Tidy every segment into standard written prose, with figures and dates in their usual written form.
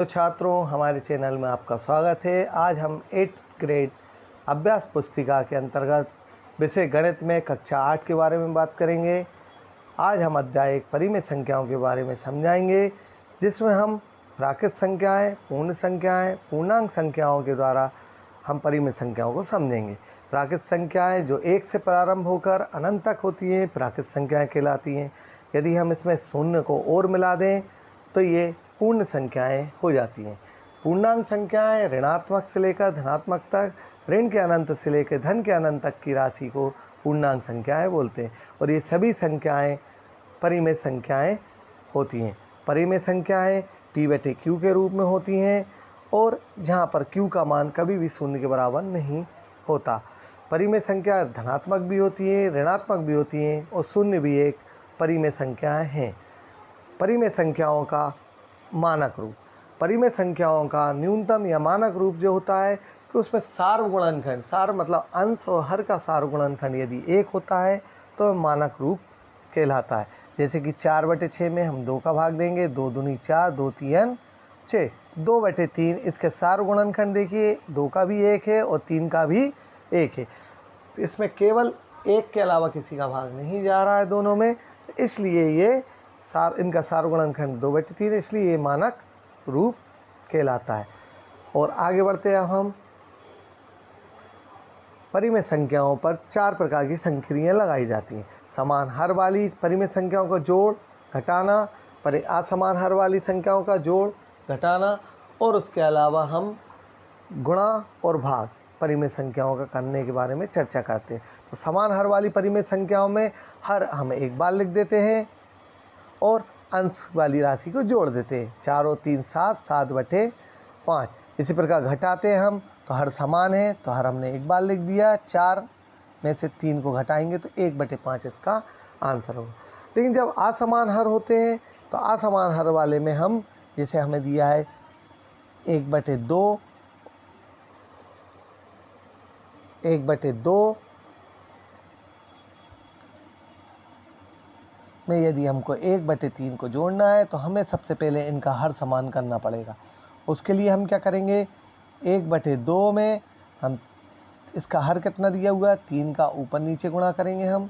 तो छात्रों, हमारे चैनल में आपका स्वागत है। आज हम 8th ग्रेड अभ्यास पुस्तिका के अंतर्गत विषय गणित में कक्षा 8 के बारे में बात करेंगे। आज हम अध्याय 1 परिमेय संख्याओं के बारे में समझाएंगे, जिसमें हम प्राकृत संख्याएं, पूर्ण संख्याएं, पूर्णांक संख्याओं के द्वारा हम परिमेय संख्याओं को समझेंगे। प्राकृत संख्याएं जो 1 से प्रारंभ होकर अनंत तक होती हैं, प्राकृत संख्याएं कहलाती हैं। यदि हम इसमें शून्य को और मिला दें तो ये पूर्ण संख्याएं हो जाती हैं। पूर्णांक संख्याएं ऋणात्मक से लेकर धनात्मक तक, ऋण के अनंत से लेकर धन के अनंत तक की राशि को पूर्णांक संख्याएं बोलते हैं। और ये सभी संख्याएं परिमेय संख्याएं होती हैं। परिमेय संख्याएं P/Q के रूप में होती हैं, और जहाँ पर Q का मान कभी भी शून्य के बराबर नहीं होता। परिमेय संख्या धनात्मक भी होती है, ऋणात्मक भी होती हैं, और शून्य भी एक परिमेय संख्याएं हैं। परिमेय संख्याओं का मानक रूप। परिमेय संख्याओं का न्यूनतम या मानक रूप जो होता है कि उसमें सार्वगुणनखंड, सार मतलब अंश और हर का सार्वगुणनखंड यदि 1 होता है तो मानक रूप कहलाता है। जैसे कि 4/6 में हम 2 का भाग देंगे, 2 दूनी 4, 2 तीन 6। 2/3 इसके सार्वगुणनखंड देखिए, 2 का भी 1 है और 3 का भी 1 है। तो इसमें केवल 1 के अलावा किसी का भाग नहीं जा रहा है दोनों में, इसलिए ये इनका सार्वगुणनखंड 2/3, इसलिए ये मानक रूप कहलाता है। और आगे बढ़ते हैं हम। परिमेय संख्याओं पर 4 प्रकार की संक्रियाएं लगाई जाती हैं। समान हर वाली परिमेय संख्याओं का जोड़ घटाना, असमान हर वाली संख्याओं का जोड़ घटाना, और उसके अलावा हम गुणा और भाग परिमेय संख्याओं का करने के बारे में चर्चा करते हैं। तो समान हर वाली परिमेय संख्याओं में हर हम एक बार लिख देते हैं और अंश वाली राशि को जोड़ देते हैं। 4 और 3 7, 7/5। इसी प्रकार घटाते हैं हम, तो हर समान है तो हर हमने एक बार लिख दिया, 4 में से 3 को घटाएंगे तो 1/5 इसका आंसर होगा। लेकिन जब असमान हर होते हैं तो असमान हर वाले में हम, जैसे हमें दिया है 1/2, 1/2 में यदि हमको 1/3 को जोड़ना है तो हमें सबसे पहले इनका हर समान करना पड़ेगा। उसके लिए हम क्या करेंगे, 1/2 में हम इसका हर कितना दिया हुआ है, 3 का ऊपर नीचे गुणा करेंगे हम।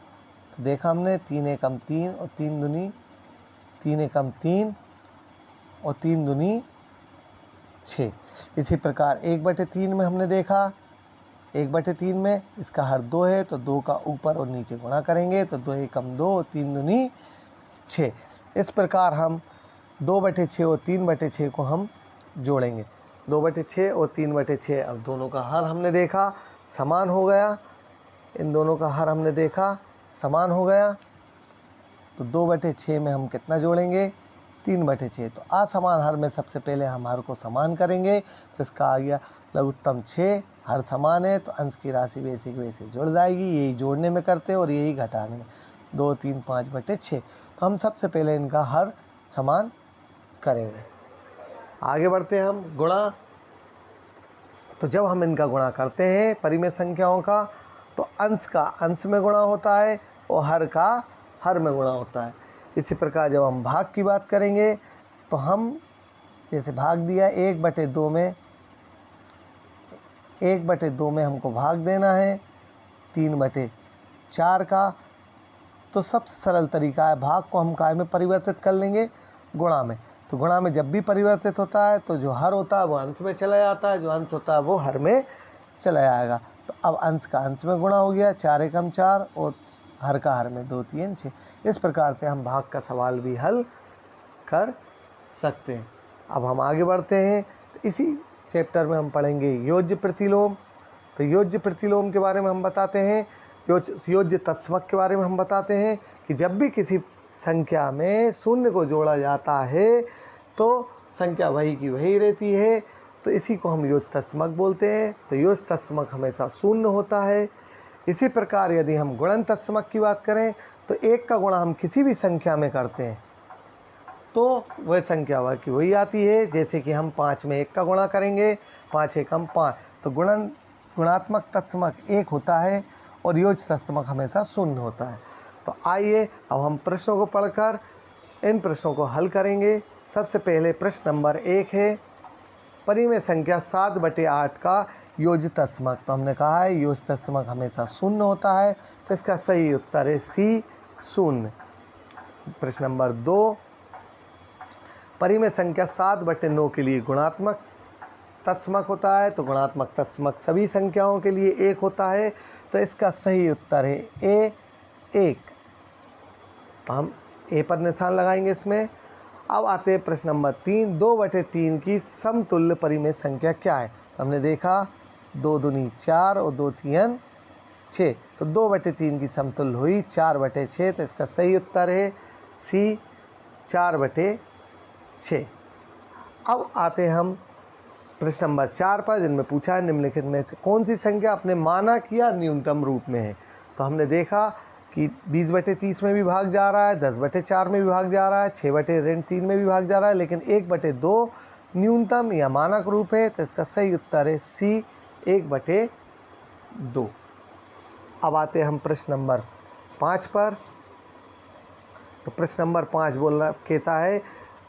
तो देखा हमने 3 एकम 3 और 3 दूनी 3 एकम 3 और 3 दूनी 6। इसी प्रकार 1/3 में हमने देखा, 1/3 में इसका हर 2 है तो 2 का ऊपर और नीचे गुणा करेंगे, तो 2 एकम 2 और 3 दूनी 6। इस प्रकार हम 2/6 और 3/6 को हम जोड़ेंगे। 2/6 और 3/6, अब दोनों का हर हमने देखा समान हो गया, इन दोनों का हर हमने देखा समान हो गया, तो 2/6 में हम कितना जोड़ेंगे, 3/6। तो असमान हर में सबसे पहले हम हर को समान करेंगे, तो इसका आ गया लघुत्तम 6। हर समान है तो अंश की राशि वैसे की वैसे जुड़ जाएगी। यही जोड़ने में करते हैं और यही घटाने में। 2 3 5/6। तो हम सबसे पहले इनका हर समान करेंगे। आगे बढ़ते हैं हम। गुणा। तो जब हम इनका गुणा करते हैं परिमेय संख्याओं का, तो अंश का अंश में गुणा होता है और हर का हर में गुणा होता है। इसी प्रकार जब हम भाग की बात करेंगे तो हम जैसे भाग दिया 1/2 में, 1/2 में हमको भाग देना है 3/4 का। तो सबसे सरल तरीका है, भाग को हम काय में परिवर्तित कर लेंगे, गुणा में। तो गुणा में जब भी परिवर्तित होता है तो जो हर होता है वो अंश में चला जाता है, जो अंश होता है वो हर में चला जाएगा। तो अब अंश का अंश में गुणा हो गया, 4 एकम 4 और हर का हर में 2 3 6। इस प्रकार से हम भाग का सवाल भी हल कर सकते हैं। अब हम आगे बढ़ते हैं। तो इसी चैप्टर में हम पढ़ेंगे योज्य प्रतिलोम। तो योज्य प्रतिलोम के बारे में हम बताते हैं, योज्य तत्समक के बारे में हम बताते हैं कि जब भी किसी संख्या में शून्य को जोड़ा जाता है तो संख्या वही की वही रहती है, तो इसी को हम योज्य तत्समक बोलते हैं। तो योज्य तत्समक हमेशा शून्य होता है। इसी प्रकार यदि हम गुणन तत्समक की बात करें तो 1 का गुणा हम किसी भी संख्या में करते हैं तो वह संख्या वह की वही आती है। जैसे कि हम 5 में 1 का गुणा करेंगे, 5 एकम 5। तो गुणात्मक तत्समक 1 होता है और योज्य तत्समक हमेशा शून्य होता है। तो आइए अब हम प्रश्नों को पढ़कर इन प्रश्नों को हल करेंगे। सबसे पहले प्रश्न नंबर 1 है परिमेय संख्या 7/8 का योज्य तत्समक। तो हमने कहा है योज्य तत्समक हमेशा शून्य होता है, तो इसका सही उत्तर है सी, शून्य। प्रश्न नंबर 2, परिमेय संख्या 7/9 के लिए गुणात्मक तत्समक होता है। तो गुणात्मक तत्समक सभी संख्याओं के लिए 1 होता है, तो इसका सही उत्तर है ए, 1। तो हम ए पर निशान लगाएंगे इसमें। अब आते हैं प्रश्न नंबर 3, 2/3 की समतुल्य परिमेय संख्या क्या है। तो हमने देखा 2 दूनी 4 और 2 तिहन 6, तो 2/3 की समतुल्य हुई 4/6, तो इसका सही उत्तर है सी, 4/6। अब आते हम प्रश्न नंबर 4 पर, जिनमें पूछा है निम्नलिखित में से कौन सी संख्या अपने मानक या न्यूनतम रूप में है। तो हमने देखा कि 20/30 में भी भाग जा रहा है, 10/4 में भी भाग जा रहा है, 6/3 में भी भाग जा रहा है, लेकिन 1/2 न्यूनतम या मानक रूप है, तो इसका सही उत्तर है सी, 1/2। अब आते हम प्रश्न नंबर 5 पर। तो प्रश्न नंबर 5 कहता है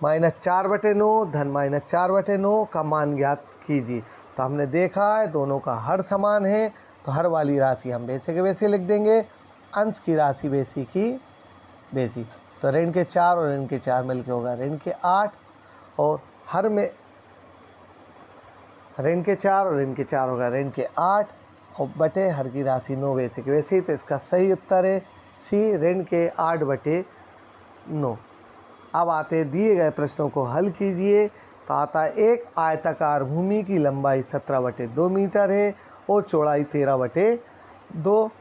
-4/9 धन -4/9 का मान ज्ञात कीजिए। तो हमने देखा है दोनों का हर समान है, तो हर वाली राशि हम बेसी के बेसी लिख देंगे, अंश की राशि बेसी की बेसी। तो ऋण के 4 और ऋण के 4 मिलकर होगा ऋण के 8, और हर में ऋण के 4 और ऋण के 4 होगा ऋण के 8, और बटे हर की राशि 9 बेसी की बेसी। तो इसका सही उत्तर है सी, ऋण के 8/9। अब आते दिए गए प्रश्नों को हल कीजिए। तो आता है एक आयताकार भूमि की लंबाई 17/2 मीटर है और चौड़ाई 13/2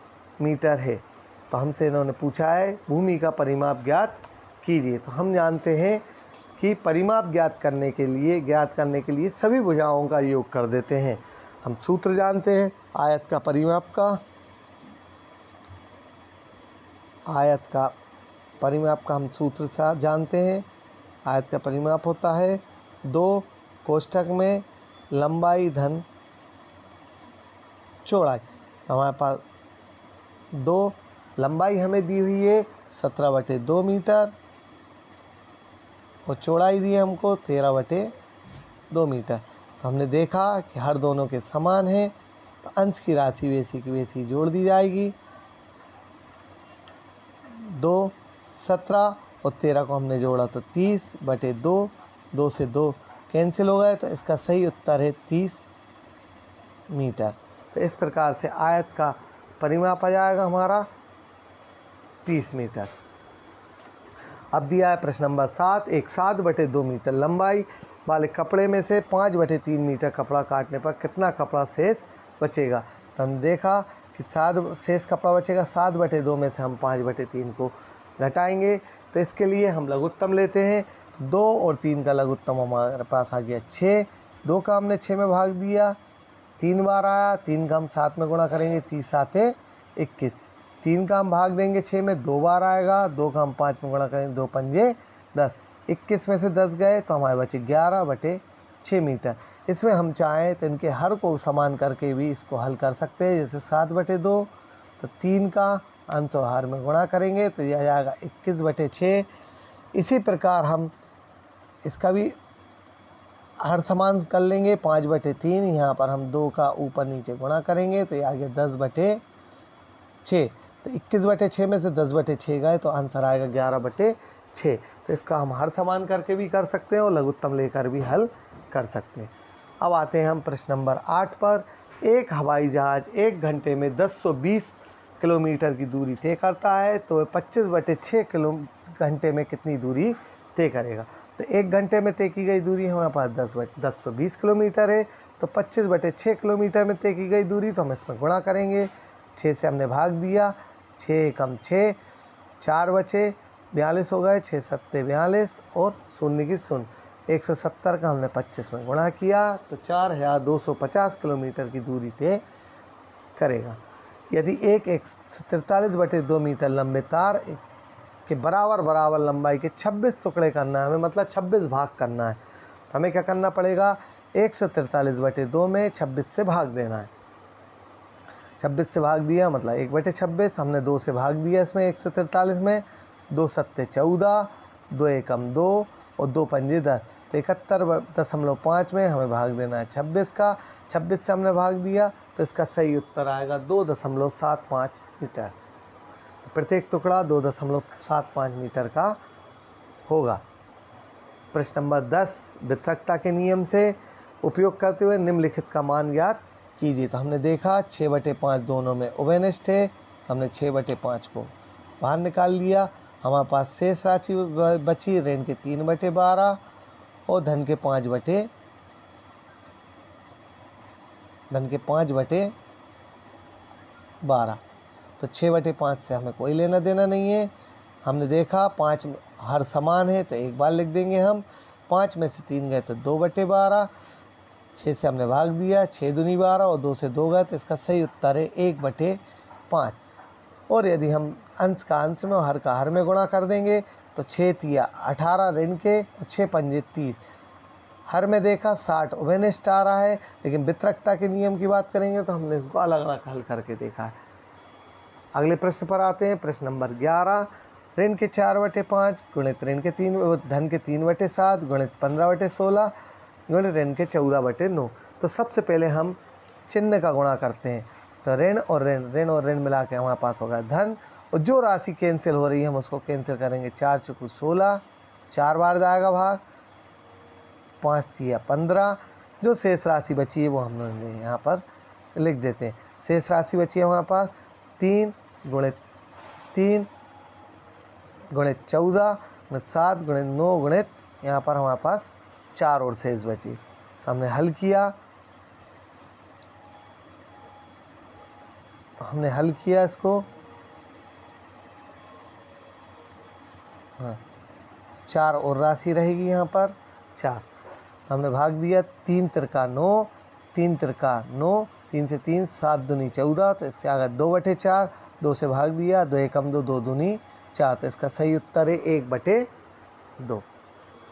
मीटर है। तो हमसे इन्होंने पूछा है भूमि का परिमाप ज्ञात कीजिए। तो हम जानते हैं कि परिमाप ज्ञात करने के लिए सभी भुजाओं का योग कर देते हैं। हम सूत्र जानते हैं आयत का परिमाप का हम सूत्र जानते हैं। आयत का परिमाप होता है 2 कोष्ठक में लंबाई धन चौड़ाई। हमारे पास 2 लंबाई हमें दी हुई है 17/2 मीटर और चौड़ाई दी है हमको 13/2 मीटर। तो हमने देखा कि हर दोनों के समान है, तो अंश की राशि बेसी की बेसी जोड़ दी जाएगी। 2 17 और 13 को हमने जोड़ा तो 30/2, 2 से 2 कैंसिल हो गए, तो इसका सही उत्तर है 30 मीटर। तो इस प्रकार से आयत का परिमाप आ जाएगा हमारा 30 मीटर। अब दिया है प्रश्न नंबर 7, एक 7/2 मीटर लंबाई वाले कपड़े में से 5/3 मीटर कपड़ा काटने पर कितना कपड़ा शेष बचेगा। तो हमने देखा कि 7 शेष कपड़ा बचेगा, 7/2 में से हम 5/3 को घटाएंगे। तो इसके लिए हम लघुत्तम लेते हैं। 2 और 3 का लघुत्तम हमारे पास आ गया 6, 2 का हमने 6 में भाग दिया, 3 बार आया, 3 का हम 7 में गुणा करेंगे, 3 7 21, 3 का हम भाग देंगे 6 में, 2 बार आएगा, 2 का हम 5 में गुणा करेंगे, 2 पंजे 10, 21 में से 10 गए तो हमारे बचे 11/6 मीटर। इसमें हम चाहें तो इनके हर को समान करके भी इसको हल कर सकते हैं। जैसे 7/2, तो 3 का अंश और हर में गुणा करेंगे तो यह आ जाएगा 21/6। इसी प्रकार हम इसका भी हर समान कर लेंगे 5/3, यहाँ पर हम 2 का ऊपर नीचे गुणा करेंगे तो ये आ गया 10/6। तो 21/6 में से 10/6 गए तो आंसर आएगा 11/6। तो इसका हम हर समान करके भी कर सकते हैं और लघुत्तम लेकर भी हल कर सकते हैं। अब आते हैं हम प्रश्न नंबर 8 पर। एक हवाई जहाज 1 घंटे में 1020 किलोमीटर की दूरी तय करता है, तो 25/6 घंटे में कितनी दूरी तय करेगा। तो 1 घंटे में तय की गई दूरी हमारे पास 1020 किलोमीटर है, तो 25/6 किलोमीटर में तय की गई दूरी, तो हम इसमें गुणा करेंगे। 6 से हमने भाग दिया, 6 कम 6, 4 बचे, 42 हो गए, 6 7 42 और शून्य की शून्य, 170 का हमने 25 में गुणा किया तो 4250 किलोमीटर की दूरी तय करेगा। यदि एक 143/2 मीटर लंबे तार के बराबर लंबाई के 26 टुकड़े करना है हमें, मतलब 26 भाग करना है, तो हमें क्या करना पड़ेगा, 143/2 में 26 से भाग देना है। 26 से भाग दिया मतलब 1/26, हमने 2 से भाग दिया इसमें 143 में, 2 7 14, 2 एकम 2 और 2 पंजे 10, तो 71.5 में हमें भाग देना है 26 का। 26 से हमने भाग दिया तो इसका सही उत्तर आएगा 2.75 मीटर। तो प्रत्येक टुकड़ा 2.75 मीटर का होगा। प्रश्न नंबर 10, वितरकता के नियम से उपयोग करते हुए निम्नलिखित का मान ज्ञात कीजिए। तो हमने देखा 6/5 दोनों में उभयनिष्ठ है, हमने 6/5 को बाहर निकाल लिया। हमारे पास शेष राशि बची ऋण के 3/12 और धन के 5/12। तो 6/5 से हमें कोई लेना देना नहीं है। हमने देखा 5 हर समान है तो एक बार लिख देंगे हम। 5 में से 3 गए तो 2/12। 6 से हमने भाग दिया, 6 दूनी 12 और 2 से 2 गए तो इसका सही उत्तर है 1/5। और यदि हम अंश का अंश में और हर का हर में गुणा कर देंगे तो 6 तिया 18 ऋण के और 6 पंजे 30। हर में देखा 60 उभयनिष्ठ आ रहा है, लेकिन वितरकता के नियम की बात करेंगे तो हमने इसको अलग अलग हल करके देखा है। अगले प्रश्न पर आते हैं। प्रश्न नंबर 11, ऋण के 4/5 गुणित ऋण के 3 धन के 3/7 गुणित 15/16 गुणित ऋण के 14/9। तो सबसे पहले हम चिन्ह का गुणा करते हैं। तो ऋण और ऋण मिला के हमारे पास होगा धन, और जो राशि कैंसिल हो रही है हम उसको कैंसिल करेंगे। 4 चौको 16, 4 बार जाएगा भाग, 5 तिया 15। जो शेष राशि बची है वो हम यहाँ पर लिख देते हैं। शेष राशि बची है हमारे पास 3 गुणित 14 गुणित 7 गुणित 9 गुणित यहाँ पर हमारे पास 4 और शेष बची। तो हमने हल किया इसको। हाँ, 4 और राशि रहेगी यहाँ पर 4। तो हमने भाग दिया 3 तिरका 9, 3 तिरका 9, 3 से 3 7 दूनी 14। तो इसके आगे 2/4, 2 से भाग दिया, 2 एकम 2, 2 दूनी 4। तो इसका सही उत्तर है 1/2।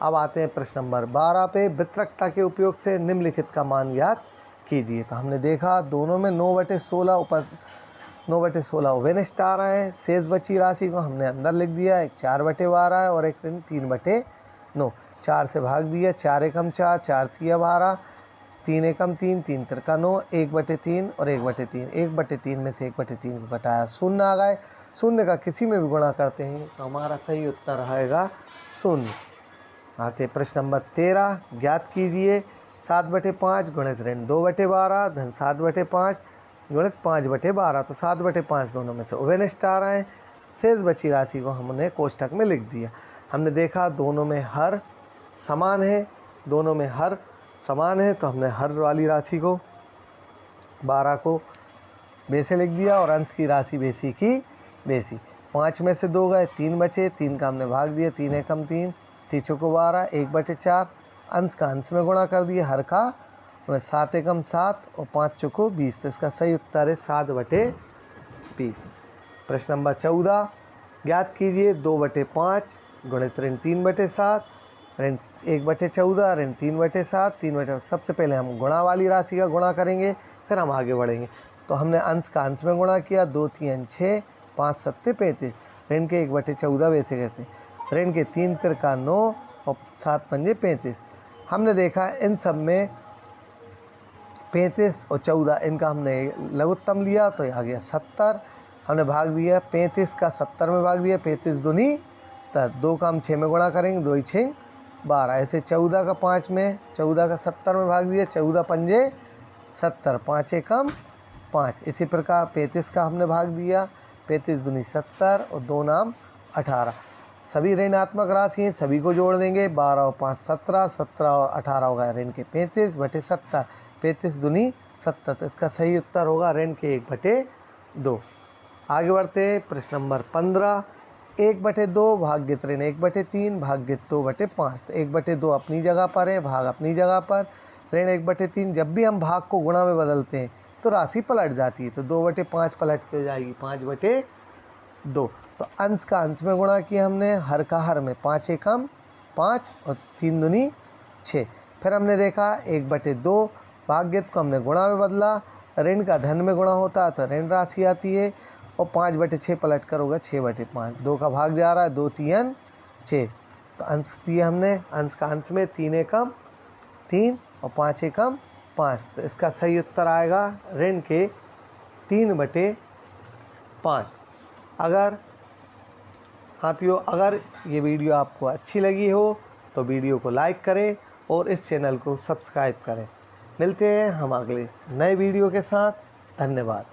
अब आते हैं प्रश्न नंबर 12 पे। वितरकता के उपयोग से निम्नलिखित का मान ज्ञात कीजिए। तो हमने देखा दोनों में 9/16 उभयनिष्ठ आ रहा है। शेष बची राशि को हमने अंदर लिख दिया, एक 4/12 है और एक 3/9। 4 से भाग दिया, 4 एकम 4, 4 तिया 12, 3 एकम 3, 3 तिरका 9, 1/3 और 1/3। 1/3 में से 1/3 को घटाया 0 आ गए। 0 का किसी में भी गुणा करते हैं तो हमारा सही उत्तर आएगा 0। आते प्रश्न नंबर 13, ज्ञात कीजिए 7/5 गुणित ऋण 2/12 धन 7/5 गुणित 5/12। तो 7/5 दोनों में से उभयनिष्ठ आ रहा है। शेष बची राशि को हमने कोष्ठक में लिख दिया। हमने देखा दोनों में हर समान है, तो हमने हर वाली राशि को 12 को बेसे लिख दिया और अंश की राशि बेसी की बेसी। 5 में से 2 गए, 3 बचे, 3 का हमने भाग दिया, 3 एकम 3, 3 चौको 12, 1/4। अंश का अंश में गुणा कर दिया, हर का 7 एकम 7 और 5 चौको 20। तो इसका सही उत्तर है 7/20। प्रश्न नंबर 14, ज्ञात कीजिए 2/5 गुणित ऋण 3/7 ऋण 1/14 ऋण 3/7 3/। सबसे पहले हम गुणा वाली राशि का गुणा करेंगे, फिर हम आगे बढ़ेंगे। तो हमने अंश का अंश में गुणा किया, 2 3 6, 5 7 35। ऋण के 1/14 वैसे कैसे, ऋण के 3 तिरका 9 और 7 पंजे 35। हमने देखा इन सब में 35 और 14 इनका हमने लघुत्तम लिया तो आ गया 70। हमने भाग दिया 35 का 70 में भाग दिया, 35 दूनी 2 का हम 6 में गुणा करेंगे, 2 6 12। ऐसे 14 का 5 में, 14 का 70 में भाग दिया, 14 पंजे 70, 5 एकम 5। इसी प्रकार 35 का हमने भाग दिया, 35 दूनी 70 और 2 नाम 18। सभी ऋणात्मक राशि हैं, सभी को जोड़ देंगे, 12 और 5 17, 17 और 18 होगा ऋण के 35/70, 35 दूनी 70। तो इसका सही उत्तर होगा ऋण के 1/2। आगे बढ़ते हैं प्रश्न नंबर 15, 1/2 भाग्यत ऋण 1/3 भाग्यत 2/5। तो 1/2 अपनी जगह पर है, भाग अपनी जगह पर, ऋण 1/3। जब भी हम भाग को गुणा में बदलते हैं तो राशि पलट जाती है, तो 2/5 पलट के हो जाएगी 5/2। तो अंश का अंश में गुणा किया हमने, हर का हर में, 5 एकम 5 और 3 दूनी 6। फिर हमने देखा 1/2 भाग्यत को हमने गुणा में बदला, ऋण का धन में गुणा होता है तो ऋण राशि आती है, और 5/6 पलट कर होगा 6/5। 2 का भाग जा रहा है, 2 3 6। तो अंश दिए हमने, अंश का अंश में 3 एकम 3 और 5 एकम 5। तो इसका सही उत्तर आएगा ऋण के 3/5। अगर साथियों, अगर ये वीडियो आपको अच्छी लगी हो तो वीडियो को लाइक करें और इस चैनल को सब्सक्राइब करें। मिलते हैं हम अगले नए वीडियो के साथ। धन्यवाद।